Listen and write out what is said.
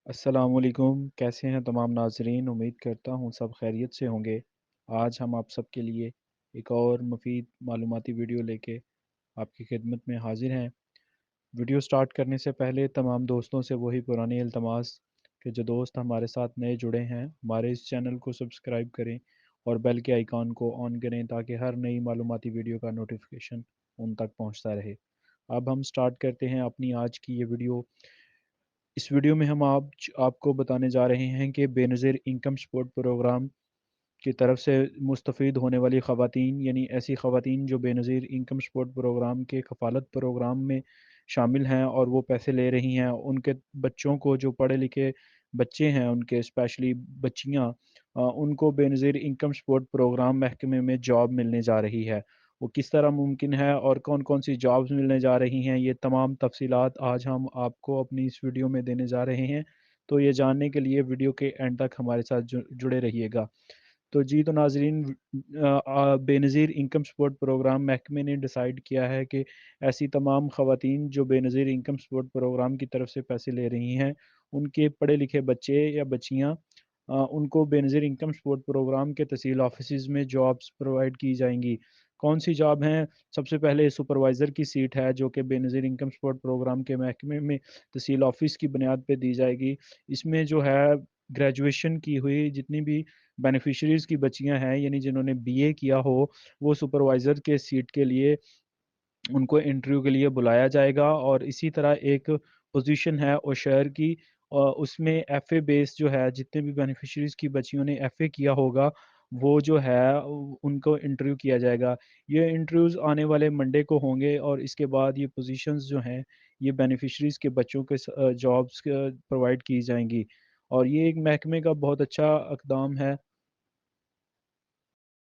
السلام علیکم، کیسے ہیں تمام ناظرین؟ امید کرتا ہوں سب خیریت سے ہوں گے۔ آج ہم آپ سب کے لیے ایک اور مفید معلوماتی ویڈیو لے کے آپ کی خدمت میں حاضر ہیں۔ ویڈیو سٹارٹ کرنے سے پہلے تمام دوستوں سے وہی پرانی التماس کہ جو دوست ہمارے ساتھ نئے جڑے ہیں ہمارے اس چینل کو سبسکرائب کریں اور بیل کے آئیکن کو آن کریں تاکہ ہر نئی معلوماتی ویڈیو کا نوٹیفیکیشن ان تک پہنچتا رہے۔ اب ہم سٹارٹ کرتے ہیں اپنی آج کی یہ ویڈیو۔ اس ویڈیو میں ہم آپ کو بتانے جا رہے ہیں کہ بے نظیر انکم سپورٹ پروگرام کی طرف سے مستفید ہونے والی خواتین، یعنی ایسی خواتین جو بے نظیر انکم سپورٹ پروگرام کے کفالت پروگرام میں شامل ہیں اور وہ پیسے لے رہی ہیں، ان کے بچوں کو، جو پڑھے لکھے بچے ہیں ان کے، اسپیشلی بچیاں، ان کو بے نظیر انکم سپورٹ پروگرام محکمے میں جاب ملنے جا رہی ہے۔ وہ کس طرح ممکن ہے اور کون کون سی جابز ملنے جا رہی ہیں، یہ تمام تفصیلات آج ہم آپ کو اپنی اس ویڈیو میں دینے جا رہے ہیں۔ تو یہ جاننے کے لیے ویڈیو کے اینڈ تک ہمارے ساتھ جڑے رہیے گا۔ تو ناظرین، بے نظیر انکم سپورٹ پروگرام محکمے نے ڈیسائیڈ کیا ہے کہ ایسی تمام خواتین جو بے نظیر انکم سپورٹ پروگرام کی طرف سے پیسے لے رہی ہیں، ان کے پڑھے لکھے بچے یا بچیاں، ان کو بے نظیر انکم سپورٹ پروگرام کے تحصیل آفیسز میں جابز پرووائڈ کی جائیں گی۔ کون سی جاب ہیں؟ سب سے پہلے سپروائزر کی سیٹ ہے جو کہ بے نظیر انکم سپورٹ پروگرام کے محکمے میں تحصیل آفس کی بنیاد پہ دی جائے گی۔ اس میں جو ہے گریجویشن کی ہوئی جتنی بھی بینیفیشریز کی بچیاں ہیں، یعنی جنہوں نے بی اے کیا ہو، وہ سپروائزر کے سیٹ کے لیے ان کو انٹرویو کے لیے بلایا جائے گا۔ اور اسی طرح ایک پوزیشن ہے اوشیر کی، اور اس میں ایف اے بیس جو ہے، جتنے بھی بینیفیشریز کی بچیوں نے ایف اے کیا ہوگا وہ جو ہے ان کو انٹرویو کیا جائے گا۔ یہ انٹرویوز آنے والے منڈے کو ہوں گے اور اس کے بعد یہ پوزیشنز جو ہیں یہ بینیفیشریز کے بچوں کے جابز پرووائڈ کی جائیں گی۔ اور یہ ایک محکمے کا بہت اچھا اقدام ہے